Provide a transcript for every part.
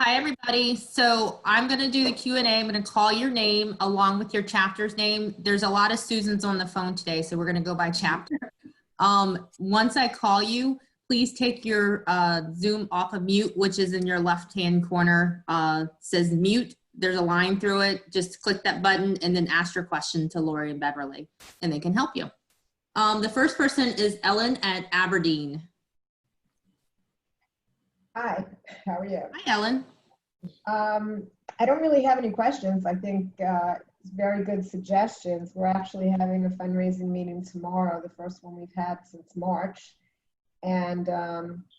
Hi, everybody. So I'm going to do the Q&A. I'm going to call your name along with your chapter's name. There's a lot of Susans on the phone today, so we're going to go by chapter. Once I call you, please take your Zoom off of mute, which is in your left-hand corner. Says mute. There's a line through it. Just click that button and then ask your question to Lori and Beverly, and they can help you. The first person is Ellen at Aberdeen. Hi, how are you? Hi, Ellen. I don't really have any questions. I think it's very good suggestions. We're actually having a fundraising meeting tomorrow, the first one we've had since March. And,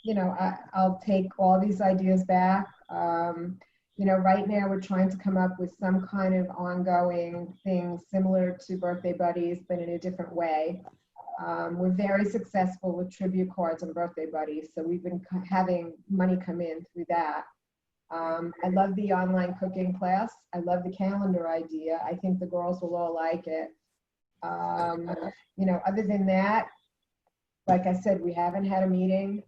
you know, I'll take all these ideas back. You know, right now we're trying to come up with some kind of ongoing thing similar to Birthday Buddies, but in a different way. We're very successful with tribute cards and Birthday Buddies, so we've been having money come in through that. I love the online cooking class. I love the calendar idea. I think the girls will all like it. You know, other than that, like I said, we haven't had a meeting.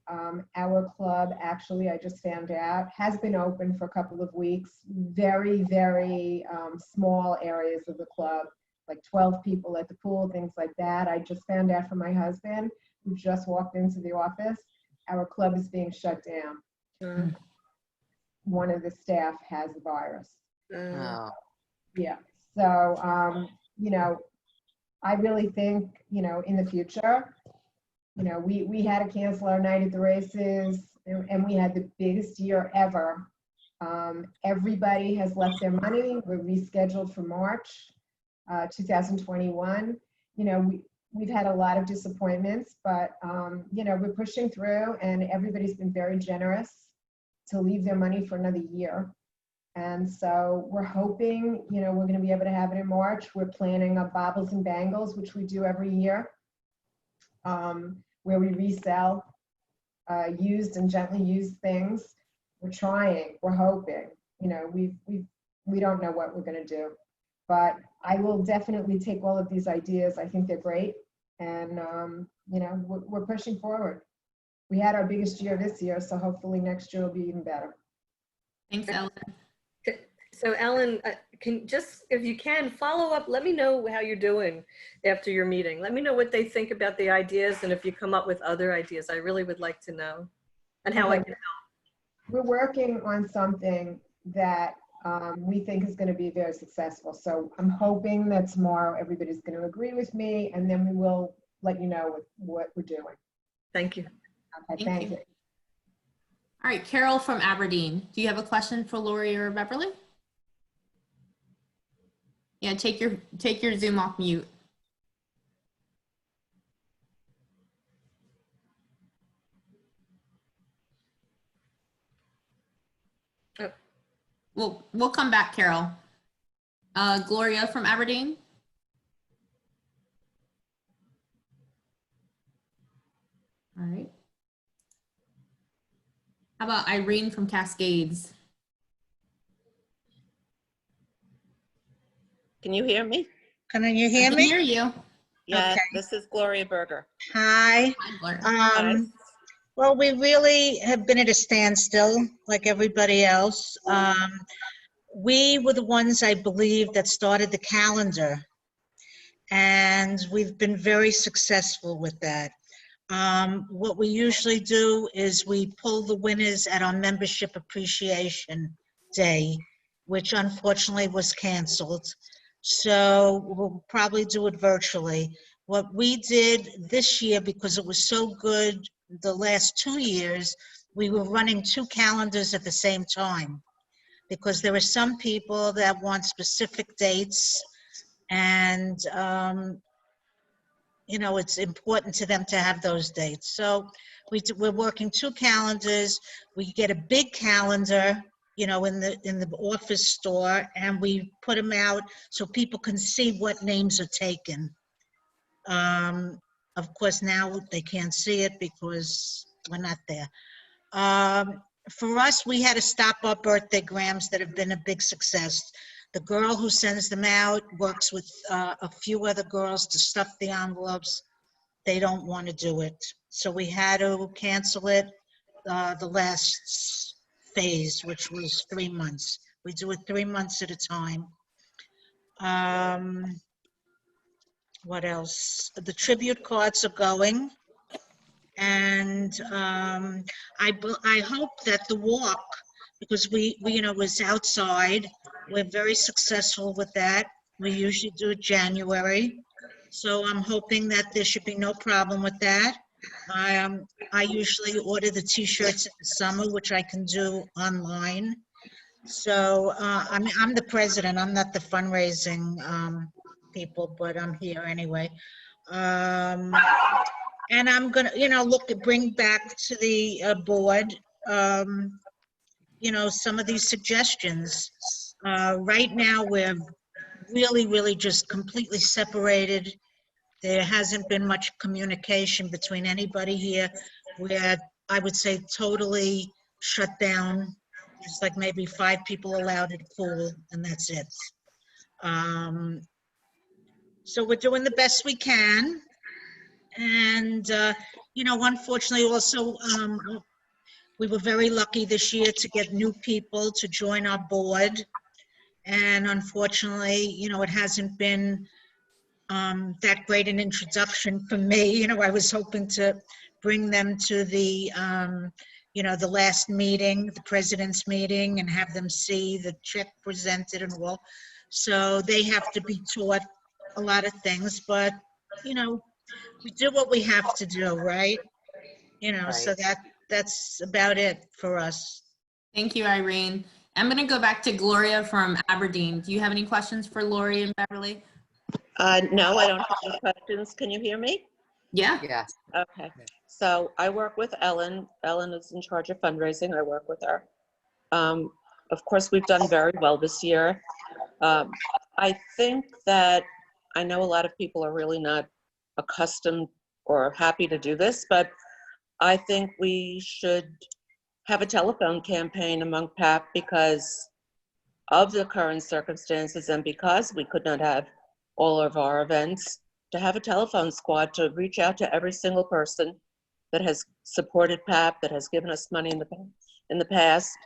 Our club, actually, I just found out, has been open for a couple of weeks. Very, very small areas of the club, like 12 people at the pool, things like that. I just found out from my husband, who just walked into the office, our club is being shut down. One of the staff has the virus. Yeah, so, you know, I really think, you know, in the future, you know, we had to cancel our night at the races, and we had the biggest year ever. Everybody has left their money. We're rescheduled for March 2021. You know, we've had a lot of disappointments, but, you know, we're pushing through, and everybody's been very generous to leave their money for another year. And so we're hoping, you know, we're going to be able to have it in March. We're planning a Baubles and Bangles, which we do every year, where we resell used and gently used things. We're trying, we're hoping, you know, we don't know what we're going to do, but I will definitely take all of these ideas. I think they're great. And, you know, we're pushing forward. We had our biggest year this year, so hopefully next year will be even better. Thanks, Ellen. So Ellen, if you can, follow up, let me know how you're doing after your meeting. Let me know what they think about the ideas, and if you come up with other ideas. I really would like to know, and how I can help. We're working on something that we think is going to be very successful. So I'm hoping that tomorrow everybody's going to agree with me, and then we will let you know what we're doing. Thank you. Okay, thank you. All right, Carol from Aberdeen. Do you have a question for Lori or Beverly? Yeah, take your Zoom off mute. Oh. We'll come back, Carol. Gloria from Aberdeen. All right. How about Irene from Cascades? Can you hear me? Can you hear me? I can hear you. Yeah, Okay. This is Gloria Berger. Hi. Hi, Gloria. Hi. Well, we really have been at a standstill like everybody else. We were the ones, I believe, that started the calendar, and we've been very successful with that. What we usually do is we pull the winners at our Membership Appreciation Day, which unfortunately was canceled. So we'll probably do it virtually. What we did this year, because it was so good the last 2 years, we were running 2 calendars at the same time, because there are some people that want specific dates, and you know, it's important to them to have those dates. So we're working 2 calendars. We get a big calendar, you know, in the office store, and we put them out so people can see what names are taken. Of course, now they can't see it because we're not there. For us, we had to stop our birthday grams that have been a big success. The girl who sends them out works with a few other girls to stuff the envelopes. They don't want to do it. So we had to cancel it the last phase, which was 3 months. We do it 3 months at a time. What else? The tribute cards are going. And I hope that the walk, because we was outside, we're very successful with that. We usually do it January. So I'm hoping that there should be no problem with that. I usually order the t-shirts in the summer, which I can do online. So I'm the president. I'm not the fundraising people, but I'm here anyway. And I'm gonna, bring back to the board, some of these suggestions. Right now, we're really just completely separated. There hasn't been much communication between anybody here. We're, I would say, totally shut down. There's like maybe 5 people allowed at the pool, and that's it. So we're doing the best we can. And, unfortunately also, we were very lucky this year to get new people to join our board. And unfortunately, it hasn't been that great an introduction for me. I was hoping to bring them to the, the last meeting, the president's meeting, and have them see the check presented and all. So they have to be taught a lot of things, but, we do what we have to do, right? So that's about it for us. Thank you, Irene. I'm going to go back to Gloria from Aberdeen. Do you have any questions for Lori and Beverly? No, I don't have any questions. Can you hear me? Yeah. Yes. Okay. So I work with Ellen. Ellen is in charge of fundraising. I work with her. Of course, we've done very well this year. I think that I know a lot of people are really not accustomed or happy to do this, but I think we should have a telephone campaign among PAP because of the current circumstances and because we could not have all of our events, to have a telephone squad to reach out to every single person that has supported PAP, that has given us money in the past,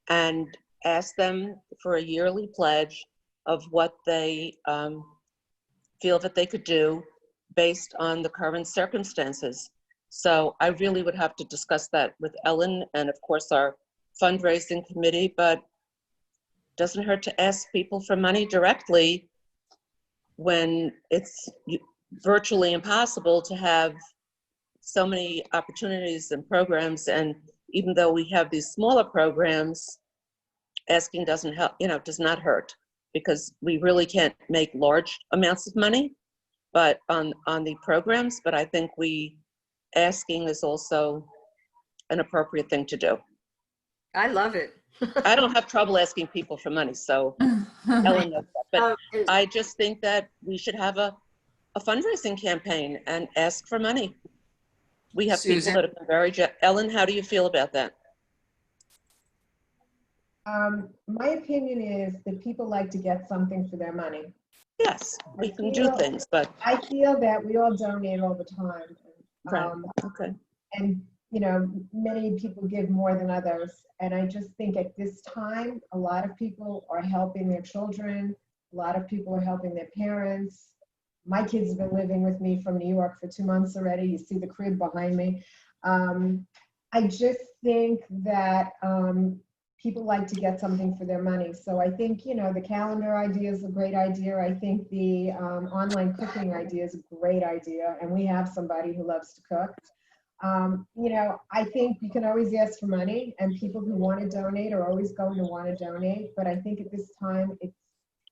and ask them for a yearly pledge of what they feel that they could do based on the current circumstances. So I really would have to discuss that with Ellen and of course our fundraising committee, but doesn't hurt to ask people for money directly when it's virtually impossible to have so many opportunities and programs. And even though we have these smaller programs, asking doesn't help, does not hurt, because we really can't make large amounts of money, but on the programs, but I think asking is also an appropriate thing to do. I love it. I don't have trouble asking people for money, so Ellen knows that. But I just think that we should have a fundraising campaign and ask for money. We have Susan? people that have been Ellen, how do you feel about that? My opinion is that people like to get something for their money. Yes, we can do things, but. I feel that we all donate all the time. Right. Okay. And, many people give more than others. And I just think at this time, a lot of people are helping their children. A lot of people are helping their parents. My kids have been living with me from New York for 2 months already. You see the crib behind me. I just think that people like to get something for their money. So I think, the calendar idea is a great idea. I think the online cooking idea is a great idea. And we have somebody who loves to cook. I think you can always ask for money, and people who want to donate are always going to want to donate. But I think at this time,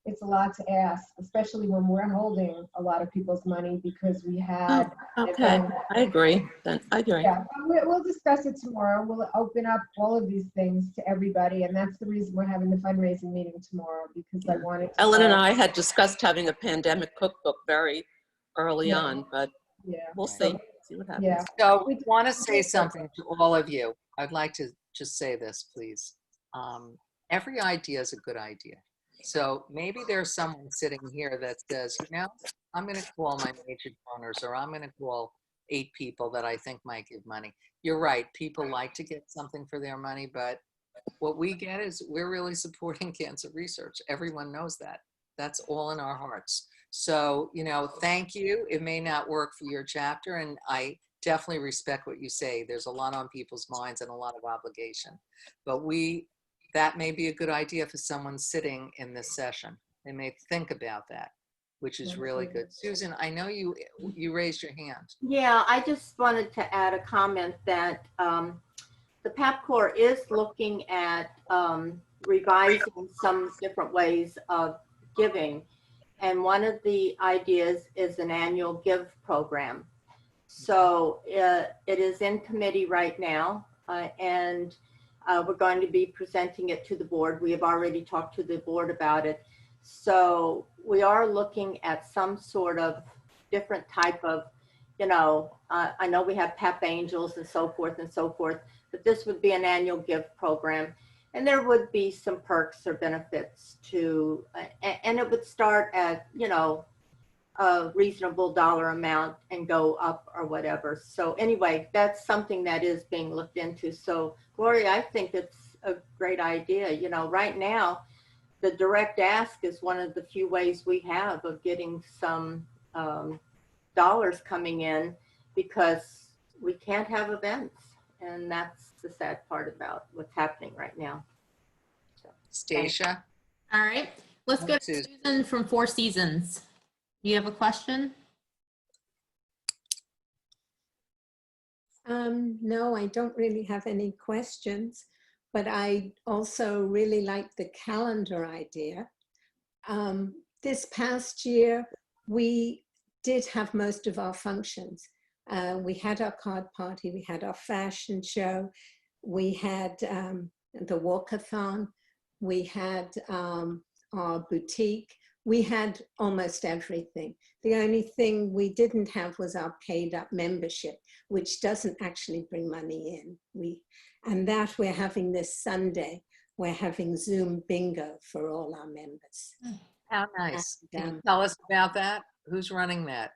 it's a lot to ask, especially when we're holding a lot of people's money because we had. Okay, I agree. Then I agree. Yeah, we'll discuss it tomorrow. We'll open up all of these things to everybody, and that's the reason we're having the fundraising meeting tomorrow, because I wanted to. Ellen and I had discussed having a pandemic cookbook very early on, but we'll see. See what happens. Yeah. So we want to say something to all of you. I'd like to just say this, please. Every idea is a good idea. So maybe there's someone sitting here that says, I'm going to call my major donors, or I'm going to call 8 people that I think might give money. You're right. People like to get something for their money, but what we get is we're really supporting cancer research. Everyone knows that. That's all in our hearts. So, you know, thank you. It may not work for your chapter, and I definitely respect what you say. There's a lot on people's minds and a lot of obligation. But that may be a good idea for someone sitting in this session. They may think about that, which is really good. Susan, I know you raised your hand. Yeah, I just wanted to add a comment that the PAP Corps is looking at revising some different ways of giving. And one of the ideas is an annual give program. So it is in committee right now, and we're going to be presenting it to the board. We have already talked to the board about it. So we are looking at some sort of different type of, you know, I know we have PAP Angels and so forth, but this would be an annual gift program. And there would be some perks or benefits to, and it would start at, you know, a reasonable dollar amount and go up or whatever. So anyway, that's something that is being looked into. So Gloria, I think it's a great idea. You know, right now, the direct ask is one of the few ways we have of getting some dollars coming in, because we can't have events. And that's the sad part about what's happening right now. So, Stacia? All right, let's go to Susan. Susan from Four Seasons. You have a question? No, I don't really have any questions, but I also really like the calendar idea. This past year, we did have most of our functions. We had our card party, we had our fashion show, we had the walkathon, we had our boutique, we had almost everything. The only thing we didn't have was our paid up membership, which doesn't actually bring money in. And that we're having this Sunday, we're having Zoom bingo for all our members. How nice. Can And, you tell us about that? Who's running that?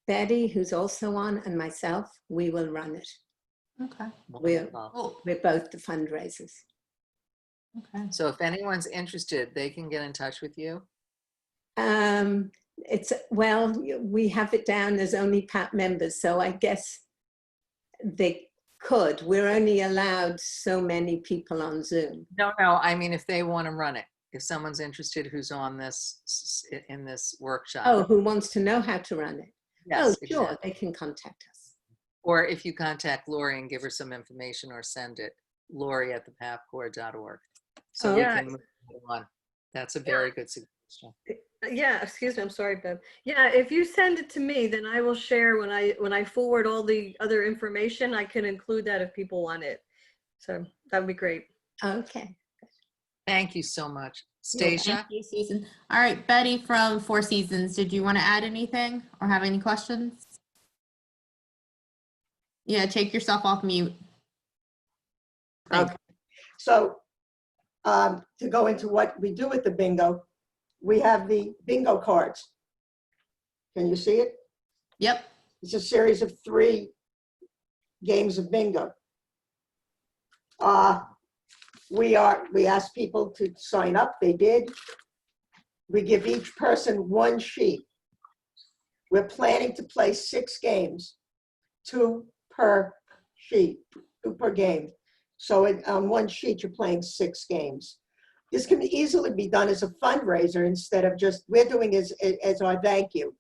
Betty, who's also on, and myself, we will run it. Okay. Wonderful. Oh, We're both the fundraisers. okay. So if anyone's interested, they can get in touch with you. Well, we have it down as only PAP members, so I guess they could. We're only allowed so many people on Zoom. No, I mean, if they want to run it, if someone's interested who's on this, in this workshop. Oh, who wants to know how to run it? Yes, Oh, sure, exactly. they can contact us. Or if you contact Lori and give her some information, or send it, lori@thepapcorps.org. So we Yeah. can move on. That's a very good suggestion. Yeah, excuse me, I'm sorry, Bev. Yeah, if you send it to me, then I will share when I forward all the other information. I can include that if people want it. So that would be great. Okay. Thank you so much. Thank Stacia? you, Susan. All right, Betty from Four Seasons, did you want to add anything or have any questions? Yeah, take yourself off mute. Thanks. Okay, so to go into what we do with the bingo, we have the bingo cards. Can you see it? Yep. It's a series of 3 games of bingo. We asked people to sign up, they did. We give each person 1 sheet. We're planning to play 6 games, 2 per sheet, 2 per game. So on 1 sheet, you're playing 6 games. This can easily be done as a fundraiser instead of just, we're doing as our thank you.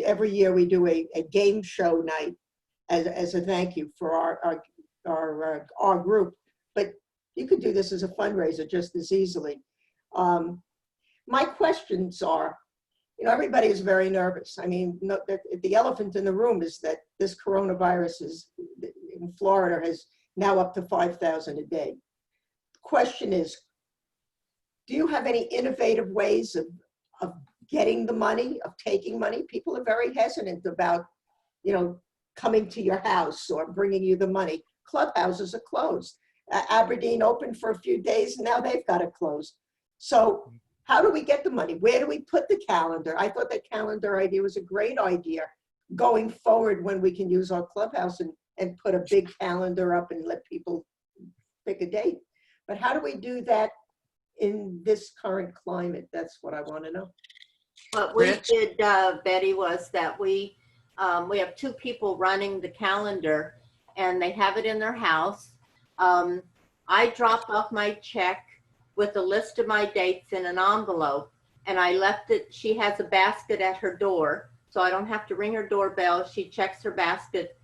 Every year we do a game show night as a thank you for our group. But you could do this as a fundraiser just as easily. My questions are, you know, everybody is very nervous. I mean, the elephant in the room is that this coronavirus in Florida is now up to 5,000 a day. The question is, do you have any innovative ways of getting the money, of taking money? People are very hesitant about, you know, coming to your house or bringing you the money. Clubhouses are closed. Aberdeen opened for a few days, and now they've got to close. So how do we get the money? Where do we put the calendar? I thought that calendar idea was a great idea going forward, when we can use our clubhouse and put a big calendar up and let people pick a date. But how do we do that in this current climate? That's what I want to know. What we Rich? did, Betty, was that we have two people running the calendar, and they have it in their house. I dropped off my check with a list of my dates in an envelope, and I left it. She has a basket at her door, so I don't have to ring her doorbell. She checks her basket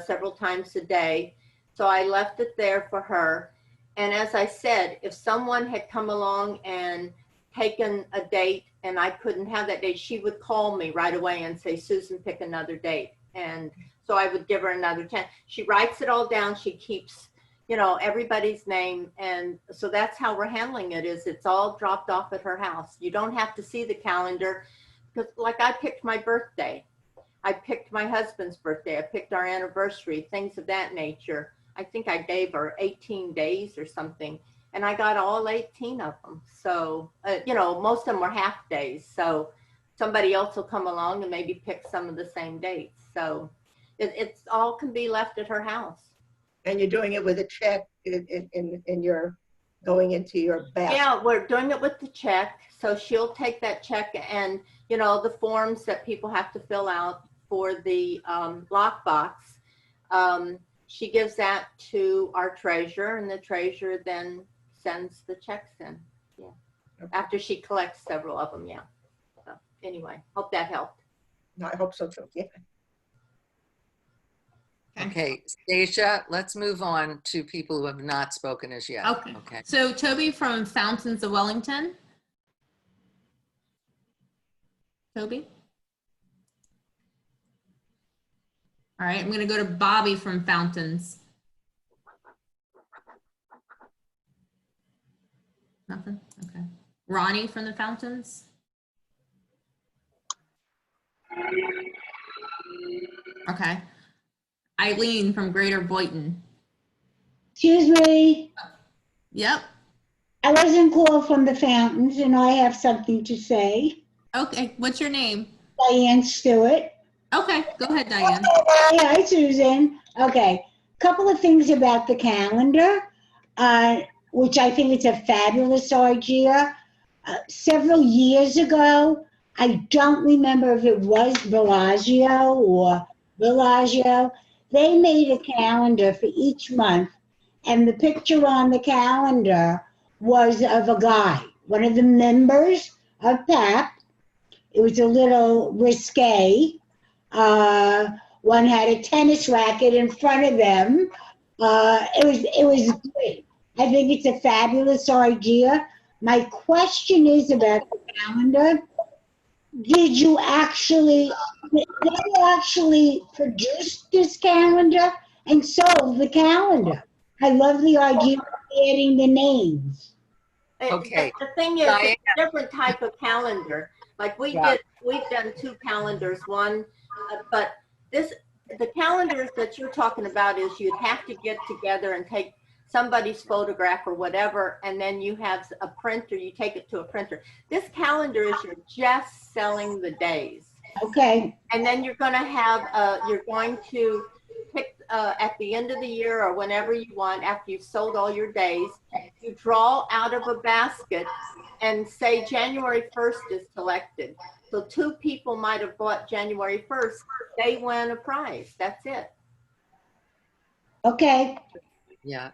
several times a day. So I left it there for her. And as I said, if someone had come along and taken a date and I couldn't have that date, she would call me right away and say, Susan, pick another date. And so I would give her another chance. She writes it all down. She keeps, you know, everybody's name. And so that's how we're handling it, is it's all dropped off at her house. You don't have to see the calendar, because like I picked my birthday. I picked my husband's birthday. I picked our anniversary, things of that nature. I think I gave her 18 days or something, and I got all 18 of them. So, you know, most of them were half days. So somebody else will come along and maybe pick some of the same dates. So it's all can be left at her house. And you're doing it with a check in your, going into your basket. Yeah, we're doing it with the check. So she'll take that check and, you know, the forms that people have to fill out for the lockbox. She gives that to our treasurer, and the treasurer then sends the checks in. Yeah. After she collects several of them. Yeah. So anyway, hope that helped. No, I hope so too. Yeah. Okay, Stacia, let's move on to people who have not spoken as yet. Okay. So Toby from Fountains of Wellington. Toby? All right, I'm going to go to Bobby from Fountains. Nothing? Okay. Ronnie from the Fountains? Okay. Eileen from Greater Boynton. Excuse me, Yep. I wasn't called from the Fountains and I have something to say. Okay, what's your name? Diane Stewart. Okay, go ahead, Diane. Hi, Susan. Okay, couple of things about the calendar, which I think is a fabulous idea. Several years ago, I don't remember if it was Bellagio or Bellagio, they made a calendar for each month, and the picture on the calendar was of a guy, one of the members of PAP. It was a little risque. One had a tennis racket in front of them. It was great. I think it's a fabulous idea. My question is about the calendar. Did you actually produce this calendar and sold the calendar? I love the idea of adding the names. Okay. The thing is, Diane. it's a different type of calendar. Like we've done two calendars, one, but the calendars that you're talking about is you'd have to get together and take somebody's photograph or whatever, and then you have a printer, you take it to a printer. This calendar is you're just selling the days. Okay. And then you're going to have, you're going to pick at the end of the year or whenever you want, after you've sold all your days, you draw out of a basket and say January 1st is selected. So two people might have bought January 1st. They win a prize. That's it. Okay. Yeah.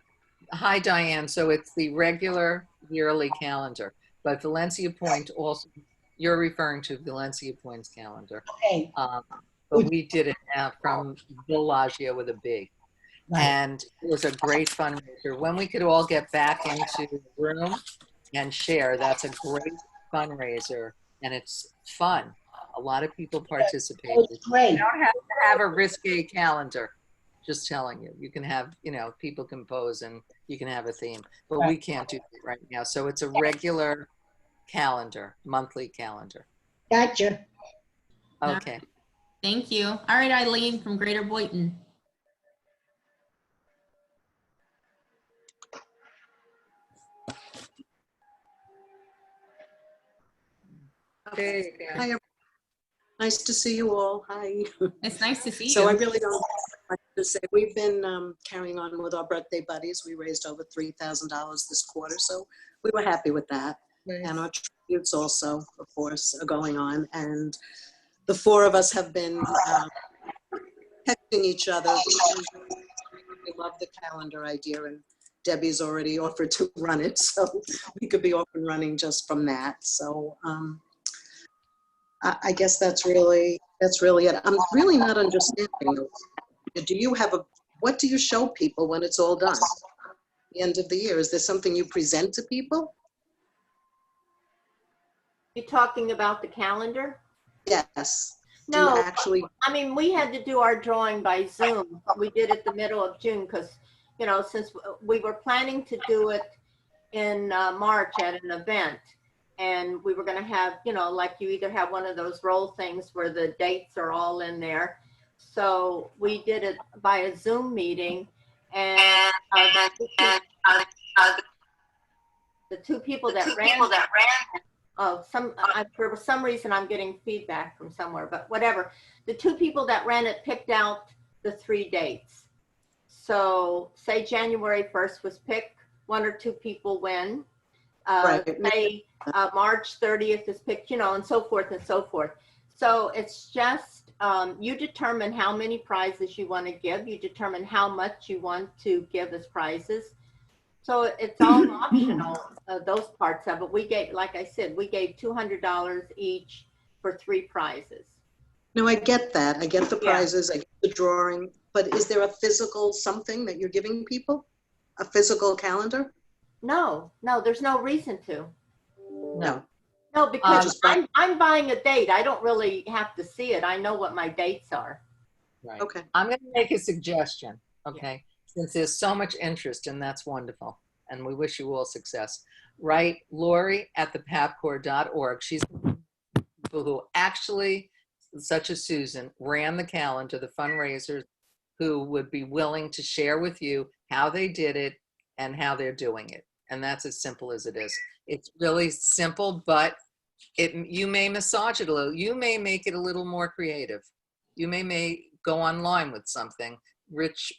Hi, Diane. So it's the regular yearly calendar, but Valencia Point also, you're referring to Valencia Point's calendar. Okay. But we did it from Bellagio with a big. Right. And it was a great fundraiser. When we could all get back into the room and share, that's a great fundraiser, and it's fun. A lot of people participated. It's great. You don't have to have a risque calendar. Just telling you, you can have, you know, people compose and you can have a theme, but we can't do that right now. So it's a regular calendar, monthly calendar. Gotcha. Okay. Thank you. All right, Eileen from Greater Boynton. Okay. Hi, Nice to see you all. Hi. It's nice to see So I you. really don't have much to say. We've been carrying on with our birthday buddies. We raised over $3,000 this quarter, so we were happy with that. Nice. And our tributes also, of course, are going on. And the four of us have been texting each other. We love the calendar idea, and Debbie's already offered to run it, so we could be off and running just from that. So I guess that's really it. I'm really not understanding. What do you show people when it's all done? The end of the year, is there something you present to people? You talking about the calendar? Yes. Do you No, actually? I mean, we had to do our drawing by Zoom. We did it the middle of June because, you know, since we were planning to do it in March at an event, and we were going to have, you know, like you either have one of those roll things where the dates are all in there. So we did it by a Zoom meeting, and the two people that ran for some reason I'm getting feedback from somewhere, but whatever. The two people that ran it picked out the 3 dates. So say January 1st was picked, 1 or 2 people win. Right. Say March 30th is picked, you know, and so forth and so forth. So it's just, you determine how many prizes you want to give. You determine how much you want to give as prizes. So it's all optional, those parts of it. We gave, like I said, we gave $200 each for 3 prizes. No, I get that. I get the Yeah. prizes, I get the drawing, but is there a physical something that you're giving people? A physical calendar? No, there's no reason to. No. No, because Just buy- I'm buying a date. I don't really have to see it. I know what my dates are. Right. Okay. I'm going to make a suggestion, okay? Since there's so much interest, and that's wonderful, and we wish you all success. Write Lori at thepapcore.org. She's who actually, such as Susan, ran the calendar, the fundraisers who would be willing to share with you how they did it and how they're doing it. And that's as simple as it is. It's really simple, but you may massage it a little. You may make it a little more creative. You may go online with something.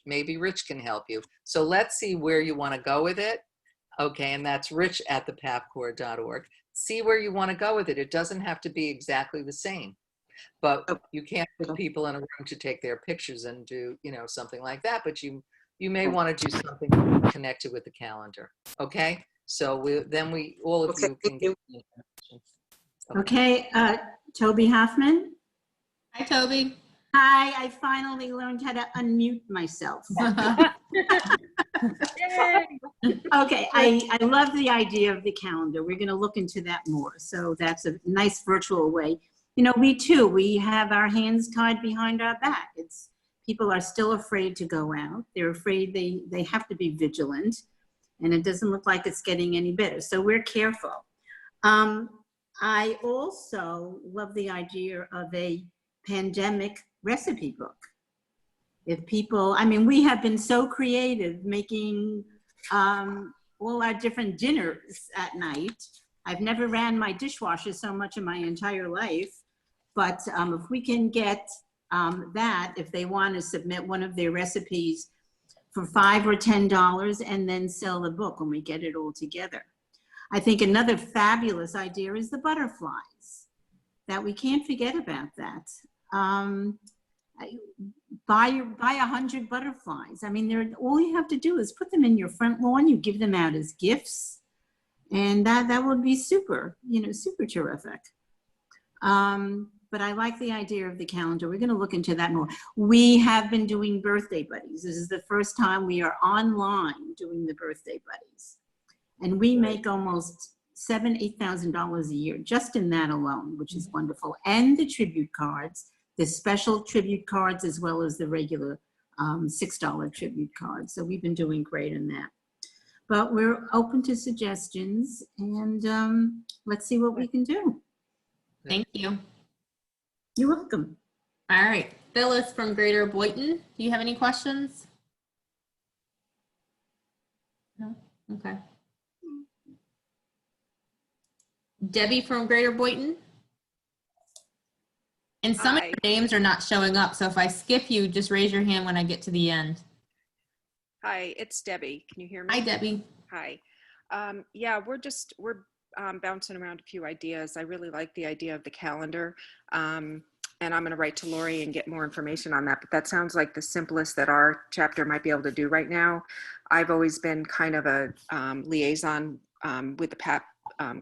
Maybe Rich can help you. So let's see where you want to go with it. Okay, and that's Rich at thepapcore.org. See where you want to go with it. It doesn't have to be exactly the same, but you can't put people in a room to take their pictures and do, you know, something like that. But you may want to do something connected with the calendar. Okay, so all of you can get the information. Okay, Toby Hoffman. Hi, Toby. Hi, I finally learned how to unmute myself. Okay, I love the idea of the calendar. We're going to look into that more. So that's a nice virtual way. You know, we have our hands tied behind our back. People are still afraid to go out. They're afraid they have to be vigilant, and it doesn't look like it's getting any better. So we're careful. I also love the idea of a pandemic recipe book. If people, I mean, we have been so creative making all our different dinners at night. I've never ran my dishwasher so much in my entire life, but if we can get that, if they want to submit one of their recipes for $5 or $10 and then sell the book when we get it all together. I think another fabulous idea is the butterflies, that we can't forget about that. Buy 100 butterflies. I mean, all you have to do is put them in your front lawn. You give them out as gifts, and that would be super, super terrific. But I like the idea of the calendar. We're going to look into that more. We have been doing birthday buddies. This is the first time we are online doing the birthday buddies, and we make almost $7,000, $8,000 a year just in that alone, which is wonderful. And the tribute cards. The special tribute cards as well as the regular $6 tribute cards. So we've been doing great in that. But we're open to suggestions, and let's see what we can do. Thank you. You're welcome. All right. Phyllis from Greater Boynton. Do you have any questions? No? Okay. Debbie from Greater Boynton. And some of Hi. your names are not showing up, so if I skip you, just raise your hand when I get to the end. Hi, it's Debbie. Can you hear me? Hi, Debbie. Hi. Yeah, we're bouncing around a few ideas. I really like the idea of the calendar. And I'm going to write to Lori and get more information on that. But that sounds like the simplest that our chapter might be able to do right now. I've always been kind of a liaison with the PAP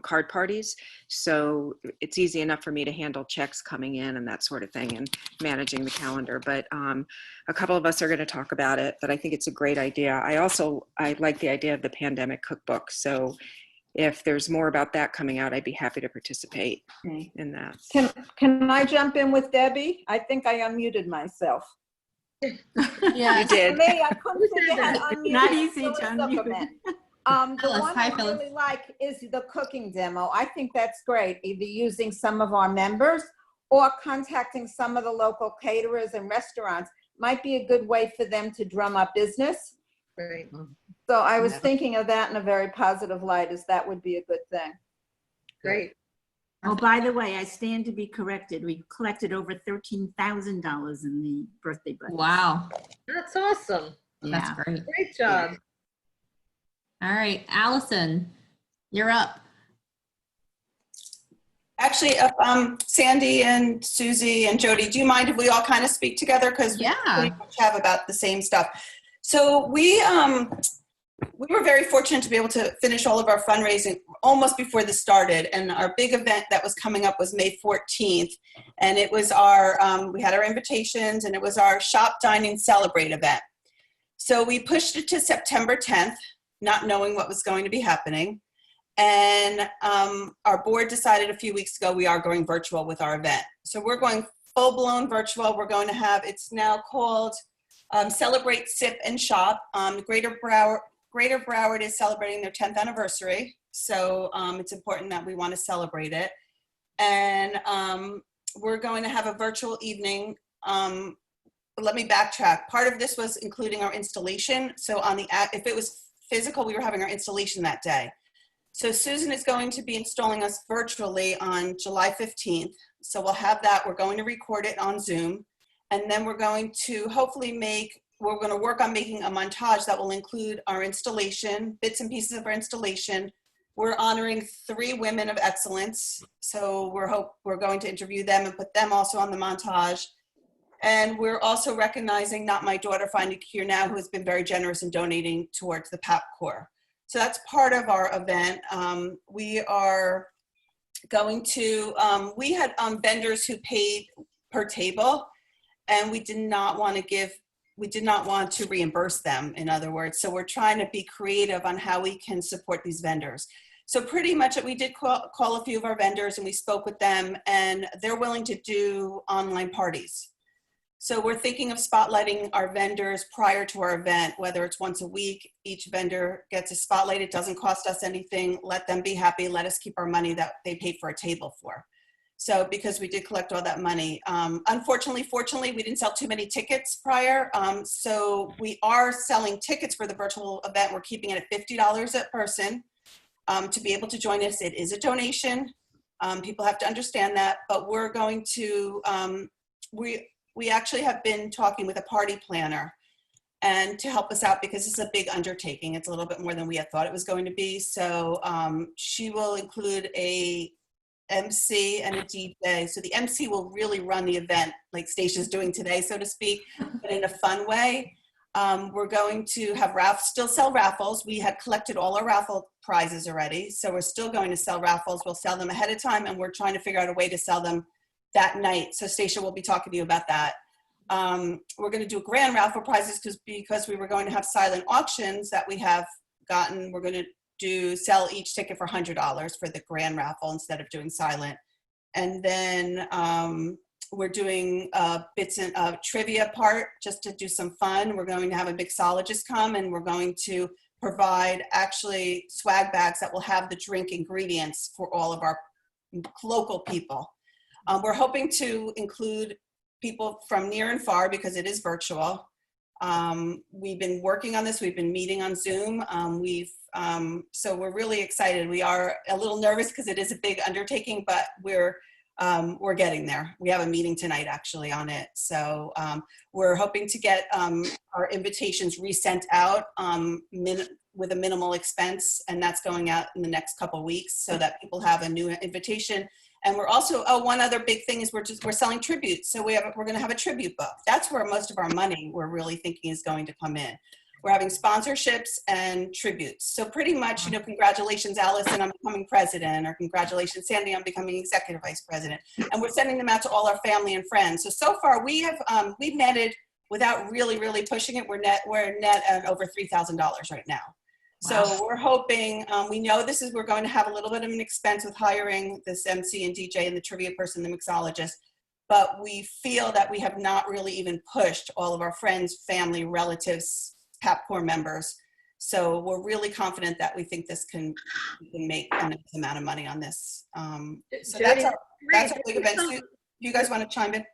card parties. So it's easy enough for me to handle checks coming in and that sort of thing and managing the calendar. But a couple of us are going to talk about it, but I think it's a great idea. I like the idea of the pandemic cookbook. So if there's more about that coming out, I'd be happy to participate in that. Can I jump in with Debbie? I think I unmuted myself. Yeah, You did. For me, I couldn't figure out how to unmute. Not easy to Phyllis unmute. Zuckerman. The Phyllis, one hi, I Phyllis. really like is the cooking demo. I think that's great, either using some of our members or contacting some of the local caterers and restaurants. Might be a good way for them to drum up business. Right. So I was Yeah. thinking of that in a very positive light, as that would be a good thing. Great. Oh, by the way, I stand to be corrected. We collected over $13,000 in the birthday budget. Wow, That's awesome. that's Yeah. great. Great job. All right, Allison, you're up. Actually, Sandy and Susie and Jody, do you mind if we all kind of speak together? Because we Yeah. pretty much have about the same stuff. So we were very fortunate to be able to finish all of our fundraising almost before this started. And our big event that was coming up was May 14th. And it was we had our invitations, and it was our Shop, Dine, and Celebrate event. So we pushed it to September 10th, not knowing what was going to be happening. And our board decided a few weeks ago we are going virtual with our event. So we're going full-blown virtual. We're going to have, it's now called Celebrate, Sip, and Shop. Greater Broward is celebrating their 10th anniversary. So it's important that we want to celebrate it. And we're going to have a virtual evening. Let me backtrack. Part of this was including our installation. So if it was physical, we were having our installation that day. So Susan is going to be installing us virtually on July 15th. So we'll have that. We're going to record it on Zoom. And then we're going to hopefully we're going to work on making a montage that will include our installation, bits and pieces of our installation. We're honoring 3 women of excellence. So we're going to interview them and put them also on the montage. And we're also recognizing Not My Daughter, Find a Cure Now, who has been very generous in donating towards the PAP Corps. So that's part of our event. We are going to, we had vendors who paid per table, and we did not want to reimburse them, in other words. So we're trying to be creative on how we can support these vendors. So pretty much we did call a few of our vendors, and we spoke with them, and they're willing to do online parties. So we're thinking of spotlighting our vendors prior to our event, whether it's once a week. Each vendor gets a spotlight. It doesn't cost us anything. Let them be happy. Let us keep our money that they paid for a table for. So because we did collect all that money. Fortunately, we didn't sell too many tickets prior. So we are selling tickets for the virtual event. We're keeping it at $50 a person to be able to join us. It is a donation. People have to understand that, but we're going to, we actually have been talking with a party planner and to help us out, because it's a big undertaking. It's a little bit more than we had thought it was going to be. So she will include a MC and a DJ. So the MC will really run the event like Stacia's doing today, so to speak, but in a fun way. We're going to have still sell raffles. We had collected all our raffle prizes already. So we're still going to sell raffles. We'll sell them ahead of time, and we're trying to figure out a way to sell them that night. So Stacia will be talking to you about that. We're going to do grand raffle prizes because we were going to have silent auctions that we have gotten. We're going to sell each ticket for $100 for the grand raffle instead of doing silent. And then we're doing bits and trivia part just to do some fun. We're going to have a mixologist come, and we're going to provide actually swag bags that will have the drink ingredients for all of our local people. We're hoping to include people from near and far because it is virtual. We've been working on this. We've been meeting on Zoom. So we're really excited. We are a little nervous because it is a big undertaking, but we're we're getting there. We have a meeting tonight actually on it. So we're hoping to get our invitations resent out with a minimal expense, and that's going out in the next couple of weeks so that people have a new invitation. And we're also, one other big thing is we're selling tributes. So we're going to have a tribute book. That's where most of our money we're really thinking is going to come in. We're having sponsorships and tributes. So pretty much, you know, congratulations, Allison, on becoming president, or congratulations, Sandy, on becoming executive vice president. And we're sending them out to all our family and friends. So far we have, we've netted, without really pushing it, we're net at over $3,000 right now. Wow. So we're hoping, we know we're going to have a little bit of an expense with hiring this MC and DJ and the trivia person, the mixologist, but we feel that we have not really even pushed all of our friends, family, relatives, PAPCOR members. So we're really confident that we think we can make an amount of money on this. So Jody, that's our big event. Do you guys want to chime in?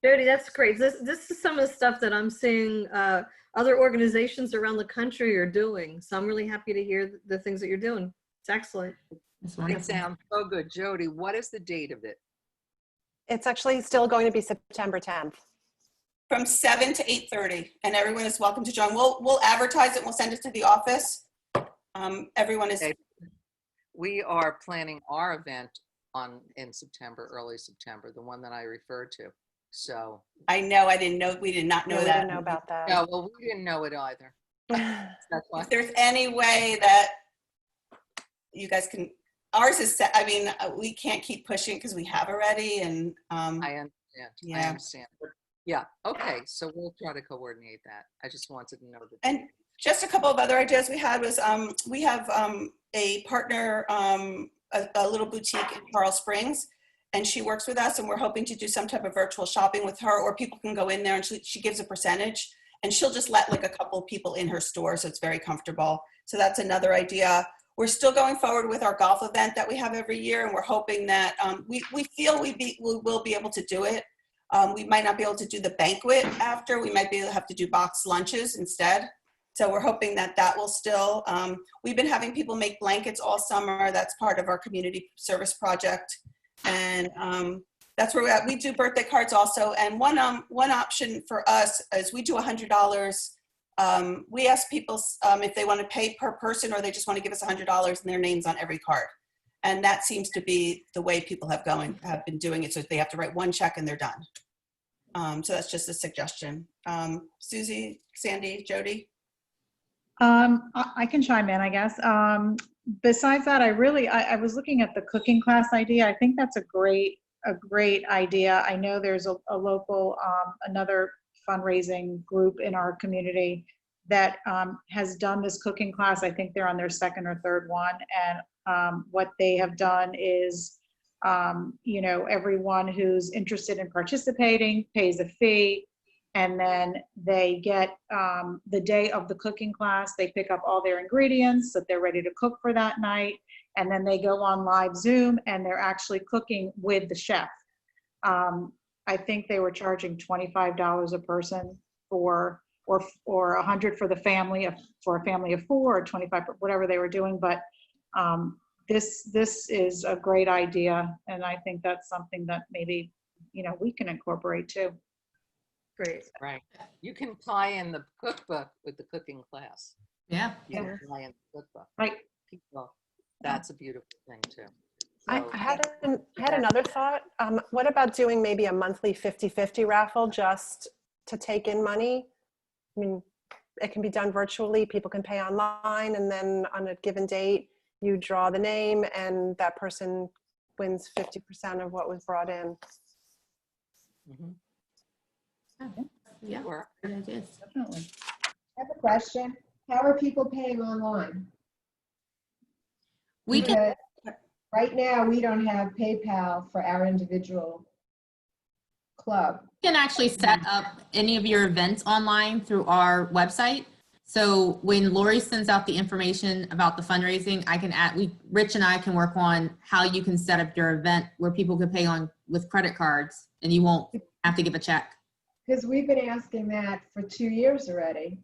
Jody, that's great. This is some of the stuff that I'm seeing other organizations around the country are doing. So I'm really happy to hear the things that you're doing. It's excellent. It sounds so good. Jody, what is the date of it? It's actually still going to be September 10th. From 7 to 8:30, and everyone is welcome to join. We'll advertise it. We'll send it to the office. Everyone is. Okay. We are planning our event in September, early September, the one that I referred to. So I know. I didn't know. We did not know We that. didn't know about that. no, well, we didn't know it either. That's why. If there's any way that you guys can, ours is set. I mean, we can't keep pushing because we have already, and I understand. Yeah. I understand. Yeah. Okay. So we'll try to coordinate that. I just wanted to know that. And just a couple of other ideas we had was we have a partner, a little boutique in Coral Springs, and she works with us, and we're hoping to do some type of virtual shopping with her, or people can go in there and she gives a percentage, and she'll just let like a couple of people in her store, so it's very comfortable. So that's another idea. We're still going forward with our golf event that we have every year, and we're hoping that we feel we will be able to do it. We might not be able to do the banquet after. We might be able to have to do boxed lunches instead. So we're hoping that will still, we've been having people make blankets all summer. That's part of our community service project. And that's where we're at. We do birthday cards also. And one option for us is we do $100. We ask people if they want to pay per person, or they just want to give us $100 and their names on every card. And that seems to be the way people have been doing it. So they have to write one check and they're done. So that's just a suggestion. Susie, Sandy, Jody? I can chime in, I guess. Besides that, I was looking at the cooking class idea. I think that's a great idea. I know there's a local, another fundraising group in our community that has done this cooking class. I think they're on their second or third one. And what they have done is, you know, everyone who's interested in participating pays a fee, and then they get the day of the cooking class, they pick up all their ingredients that they're ready to cook for that night, and then they go on live Zoom and they're actually cooking with the chef. I think they were charging $25 a person or $100 for the family, for a family of 4, or $25, whatever they were doing. But this is a great idea, and I think that's something that maybe, you know, we can incorporate too. Great. Right. You can tie in the cookbook with the cooking class. Yeah. You can tie in the cookbook. Right. People, that's a beautiful thing too. I So, had another thought. What about doing maybe a monthly 50-50 raffle just to take in money? I mean, it can be done virtually. People can pay online, and then on a given date, you draw the name and that person wins 50% of what was brought in. mhm. Yeah. Sure. Good ideas. Definitely. I have a question. How are people paying online? We can, Because right now, we don't have PayPal for our individual club. actually set up any of your events online through our website. So when Lori sends out the information about the fundraising, I can Rich and I can work on how you can set up your event where people can pay with credit cards and you won't have to give a check. Because we've been asking that for 2 years already.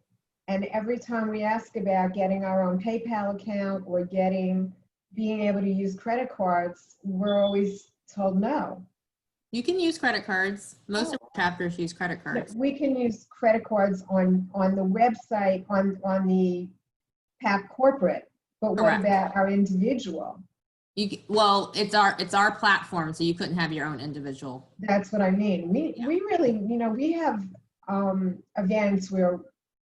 And every time we ask about getting our own PayPal account or being able to use credit cards, we're always told no. You can use credit cards. Most of our chapters use credit cards. We can use credit cards on the website, on the PAP corporate, but what Correct. about our individual? Well, it's our platform, so you couldn't have your own individual. That's what I mean. We really, we have events where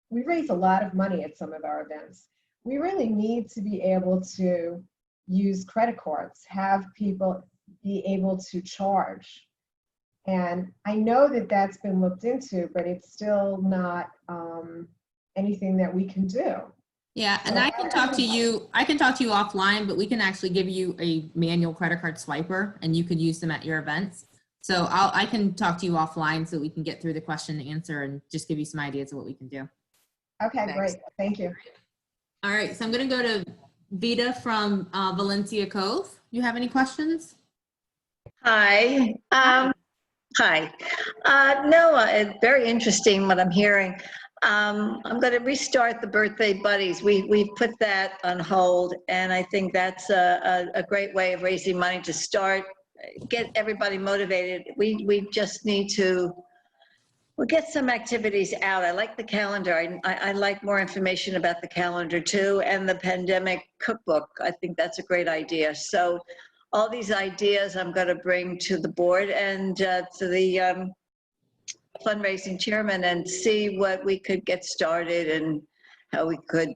we raise a lot of money at some of our events. We really need to be able to use credit cards, have people be able to charge. And I know that that's been looked into, but it's still not anything that we can do. Yeah, and I can talk to you offline, but we can actually give you a manual credit card swiper and you could use them at your events. So I can talk to you offline so we can get through the question and answer and just give you some ideas of what we can do. Okay, Thanks. great. Thank you. All right, so I'm going to go to Vita from Valencia Cove. You have any questions? Hi. Hi. No, it's very interesting what I'm hearing. I'm going to restart the birthday buddies. We've put that on hold, and I think that's a great way of raising money to start, get everybody motivated. We just need to get some activities out. I like the calendar. I like more information about the calendar too, and the pandemic cookbook. I think that's a great idea. So all these ideas I'm going to bring to the board and to the fundraising chairman and see what we could get started and how we could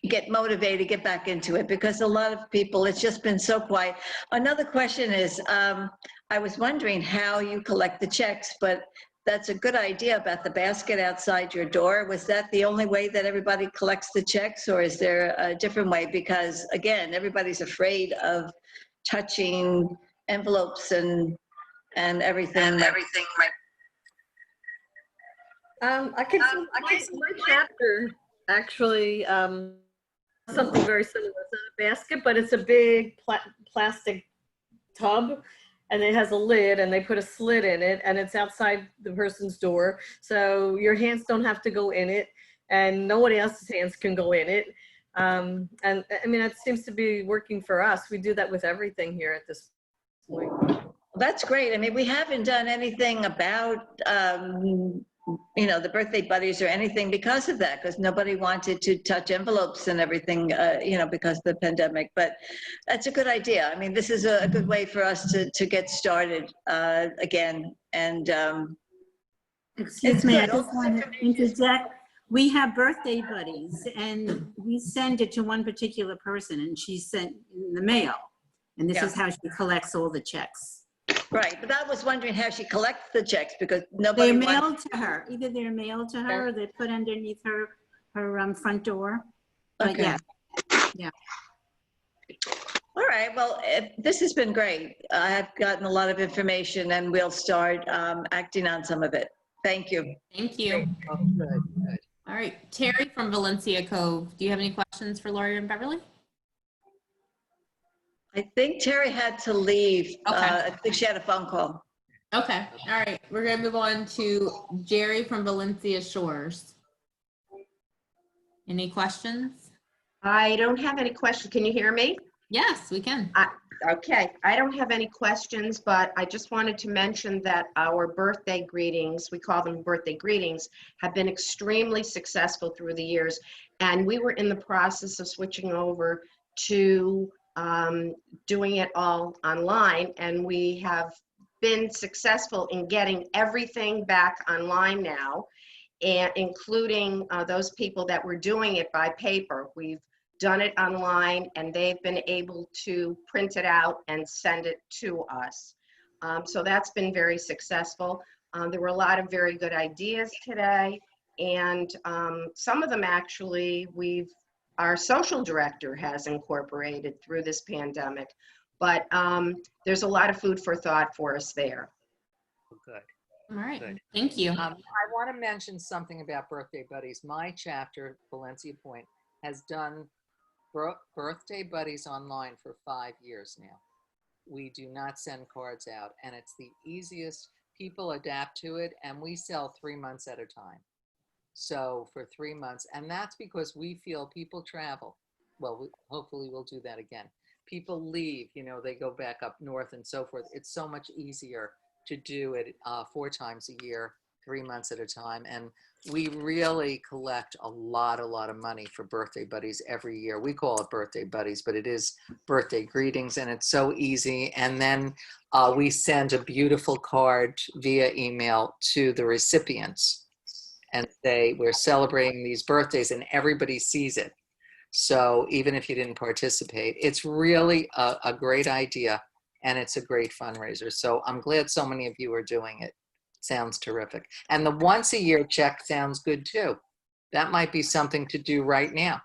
get motivated, get back into it, because a lot of people, it's just been so quiet. Another question is, I was wondering how you collect the checks, but that's a good idea about the basket outside your door. Was that the only way that everybody collects the checks, or is there a different way? Because again, everybody's afraid of touching envelopes and everything. I can see my chapter actually something very similar. It's not a basket, but it's a big plastic tub, and it has a lid, and they put a slit in it, and it's outside the person's door, so your hands don't have to go in it, and nobody else's hands can go in it. And I mean, it seems to be working for us. We do that with everything here at this point. That's great. I mean, we haven't done anything about the birthday buddies or anything because of that, because nobody wanted to touch envelopes and everything, because of the pandemic. But that's a good idea. I mean, this is a good way for us to get started again. And Excuse me, I just want to interject. We have birthday buddies, and we send it to one particular person, and she sent in the mail. And this is how she collects all the checks. Right, but I was wondering how she collects the checks, because nobody They're mailed to her. Either they're mailed to her or they're put underneath her front door. But Okay. Yeah. All right, well, this has been great. I've gotten a lot of information, and we'll start acting on some of it. Thank you. Thank you. Oh, good. All right, Terry from Valencia Cove. Do you have any questions for Lori and Beverly? I think Terry had to leave. Okay. I think she had a phone call. Okay. All right. We're going to move on to Jerry from Valencia Shores. Any questions? I don't have any questions. Can you hear me? Yes, we can. Okay. I don't have any questions, but I just wanted to mention that our birthday greetings, we call them birthday greetings, have been extremely successful through the years. And we were in the process of switching over to doing it all online, and we have been successful in getting everything back online now, and including those people that were doing it by paper. We've done it online, and they've been able to print it out and send it to us. So that's been very successful. There were a lot of very good ideas today, and some of them actually our social director has incorporated through this pandemic, but there's a lot of food for thought for us there. Good. All right. Good. Thank you. I want to mention something about birthday buddies. My chapter, Valencia Point, has done birthday buddies online for 5 years now. We do not send cards out, and it's the easiest. People adapt to it, and we sell 3 months at a time. So for 3 months, and that's because we feel people travel. Well, hopefully we'll do that again. people leave, they go back up north and so forth. It's so much easier to do it 4 times a year, 3 months at a time. And we really collect a lot of money for birthday buddies every year. We call it birthday buddies, but it is birthday greetings, and it's so easy. And then we send a beautiful card via email to the recipients and say, we're celebrating these birthdays, and everybody sees it. So even if you didn't participate, it's really a great idea, and it's a great fundraiser. So I'm glad so many of you are doing it. Sounds terrific. And the once a year check sounds good too. That might be something to do right now.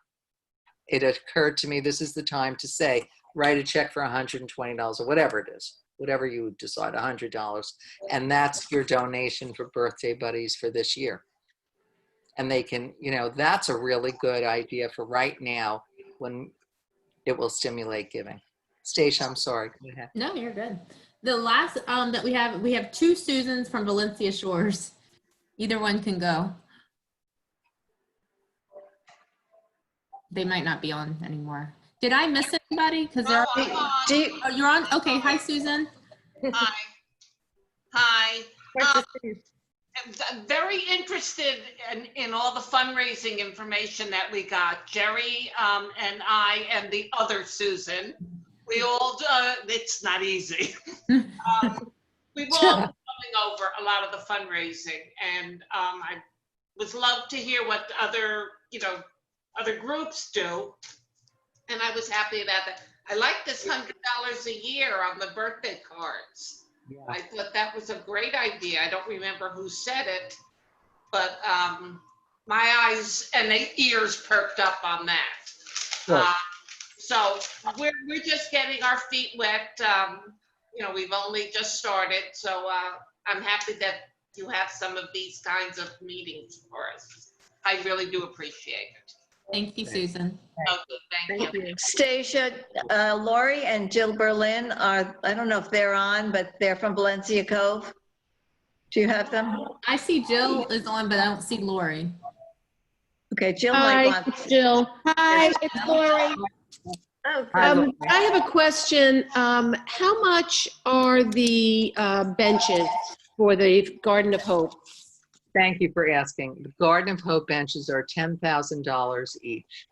It occurred to me this is the time to say, write a check for $120 or whatever it is, whatever you decide, $100. And that's your donation for birthday buddies for this year. And they can, that's a really good idea for right now when it will stimulate giving. Stacia, I'm sorry. Go ahead. No, you're good. The last that we have 2 Susans from Valencia Shores. Either one can go. They might not be on anymore. Did I miss anybody? Because they're. Oh, you're on. Okay. Hi, Susan. Hi. Hi. I'm very interested in all the fundraising information that we got. Jerry and I and the other Susan, we all, it's not easy. We've all been coming over a lot of the fundraising, and I would love to hear what other, other groups do. And I was happy about that. I like this $100 a year on the birthday cards. Yeah. I thought that was a great idea. I don't remember who said it, but my eyes and ears perked up on that. Sure. So we're just getting our feet wet. We've only just started, so I'm happy that you have some of these kinds of meetings for us. I really do appreciate it. Thank you, Susan. Okay, thank you. Stacia, Lori and Jill Berlin are, I don't know if they're on, but they're from Valencia Cove. Do you have them? I see Jill is on, but I don't see Lori. Okay, Jill might want. It's Jill. Hi, it's Lori. I have a question. How much are the benches for the Garden of Hope? Thank you for asking. The Garden of Hope benches are $10,000 each.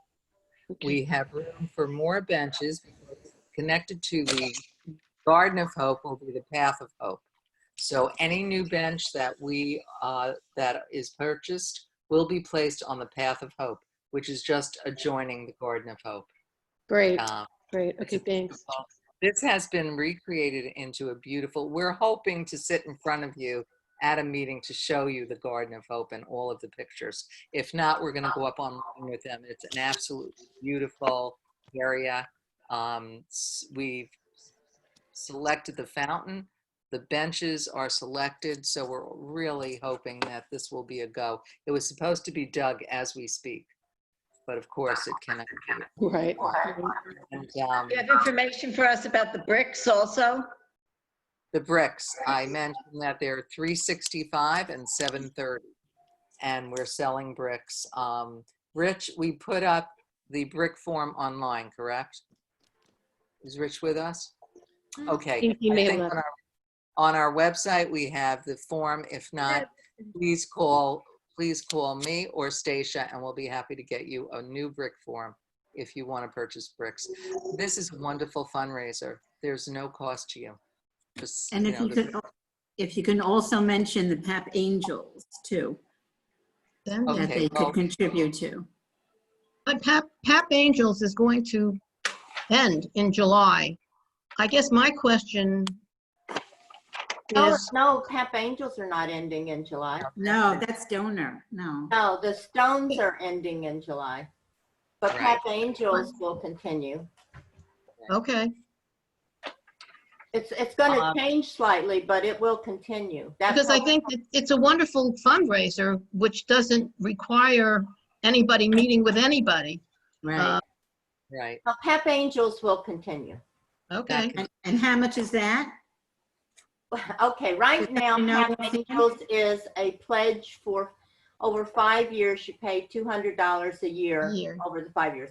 Okay. We have room for more benches because connected to the Garden of Hope will be the Path of Hope. So any new bench that that is purchased will be placed on the Path of Hope, which is just adjoining the Garden of Hope. Great. Great. Okay, thanks. This has been recreated into a beautiful, we're hoping to sit in front of you at a meeting to show you the Garden of Hope and all of the pictures. If not, we're going to go up online with them. It's an absolutely beautiful area. We've selected the fountain. The benches are selected, so we're really hoping that this will be a go. It was supposed to be dug as we speak, but of course it cannot be. Right. And, you have information for us about the bricks also? The bricks, I mentioned that they're $365 and $730, and we're selling bricks. Rich, we put up the brick form online, correct? Is Rich with us? Okay. I think on our website we have the form. If not, please call me or Stacia, and we'll be happy to get you a new brick form if you want to purchase bricks. This is a wonderful fundraiser. There's no cost to you. Just, and if you can also mention the PAP Angels too, that they could contribute to. But PAP Angels is going to end in July. I guess my question is... No, PAP Angels are not ending in July. No, that's donor. No, the Stones are ending in July, but PAP Angels will continue. Okay. It's going to change slightly, but it will continue. Because I think it's a wonderful fundraiser, which doesn't require anybody meeting with anybody. Right. Right. Well, PAP Angels will continue. Okay. And how much is that? Okay, right now, PAP Angels is a pledge for over 5 years. You pay $200 a year over the 5 years.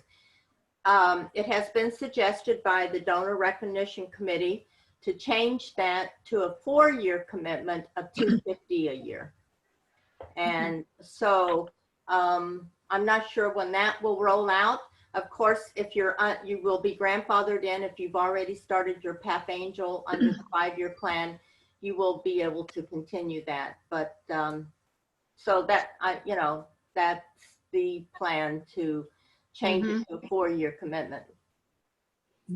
It has been suggested by the Donor Recognition Committee to change that to a 4-year commitment of $250 a year. And so I'm not sure when that will roll out. Of course, if you will be grandfathered in if you've already started your PAP Angel under the 5-year plan, you will be able to continue that. But so that that's the plan, to change it to a 4-year commitment.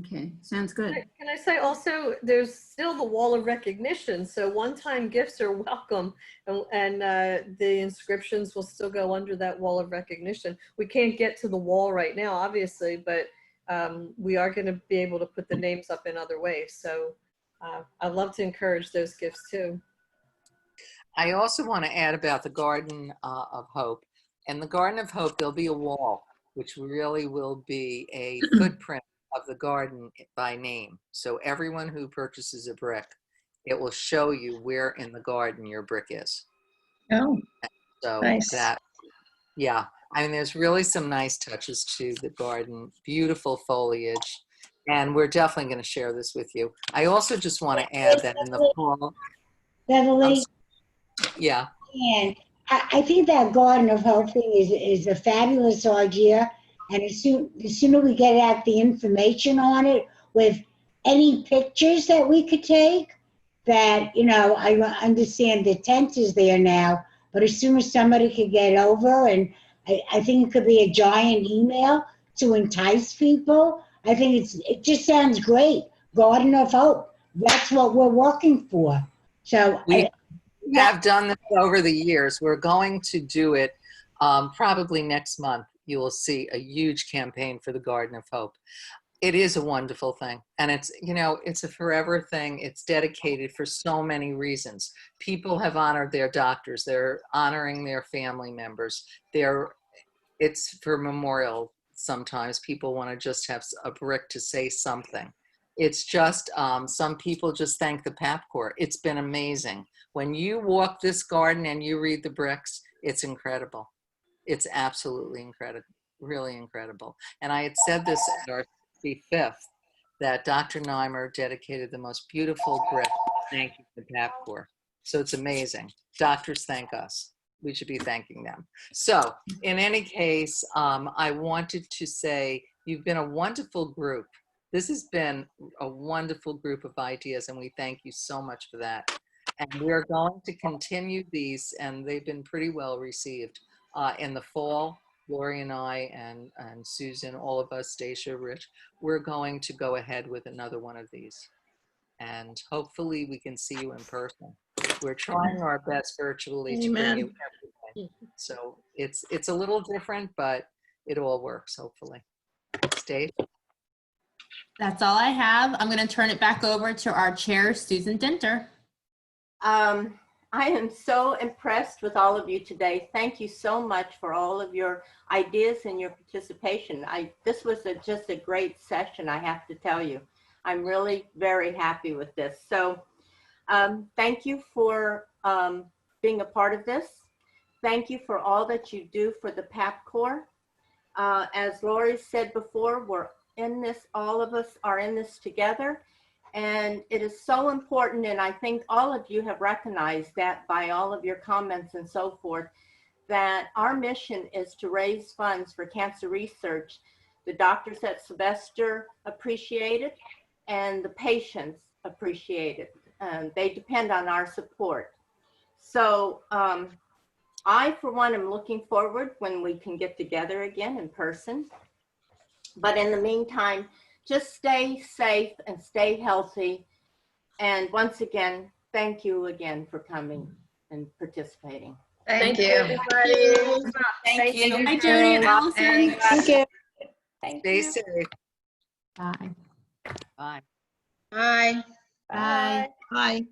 Okay, sounds good. Can I say also, there's still the wall of recognition, so one-time gifts are welcome, and the inscriptions will still go under that wall of recognition. We can't get to the wall right now, obviously, but we are going to be able to put the names up in other ways. So I'd love to encourage those gifts too. I also want to add about the Garden of Hope. And the Garden of Hope, there'll be a wall, which really will be a footprint of the garden by name. So everyone who purchases a brick, it will show you where in the garden your brick is. Oh, so nice. That, yeah, I mean, there's really some nice touches to the garden, beautiful foliage, and we're definitely going to share this with you. I also just want to add that in the fall. Beverly? Yeah. And I think that Garden of Hope thing is a fabulous idea. And the sooner we get out the information on it with any pictures that we could take, that, I understand the tent is there now, but as soon as somebody could get over, and I think it could be a giant email to entice people. I think it just sounds great. Garden of Hope. That's what we're working for. So we have done this over the years. We're going to do it probably next month. You will see a huge campaign for the Garden of Hope. It is a wonderful thing. And it's, it's a forever thing. It's dedicated for so many reasons. People have honored their doctors. They're honoring their family members. It's for memorial. Sometimes people want to just have a brick to say something. It's just, some people just thank the PAP Corps. It's been amazing. When you walk this garden and you read the bricks, it's incredible. It's absolutely incredible, really incredible. And I had said this at our 65th, that Dr. Neimer dedicated the most beautiful brick. Thank you to PAP Corps. So it's amazing. Doctors thank us. We should be thanking them. So in any case, I wanted to say you've been a wonderful group. This has been a wonderful group of ideas, and we thank you so much for that. And we're going to continue these, and they've been pretty well received. In the fall, Lori and I and Susan, all of us, Stacia, Rich, we're going to go ahead with another one of these. And hopefully we can see you in person. We're trying our best virtually to bring you everything. So it's a little different, but it all works, hopefully. Stacia? That's all I have. I'm going to turn it back over to our chair, Susan Dinter. I am so impressed with all of you today. Thank you so much for all of your ideas and your participation. This was just a great session, I have to tell you. I'm really very happy with this. So thank you for being a part of this. Thank you for all that you do for the PAP Corps. As Lori said before, we're in this, all of us are in this together. And it is so important, and I think all of you have recognized that by all of your comments and so forth, that our mission is to raise funds for cancer research. The doctors at Sylvester appreciate it, and the patients appreciate it. They depend on our support. So I, for one, am looking forward when we can get together again in person. But in the meantime, just stay safe and stay healthy. And once again, thank you again for coming and participating. Thank you. Everybody. Thank you. Hi, Jody and Allison. Thank you. Stay safe. Bye. Bye. Bye. Bye. Bye.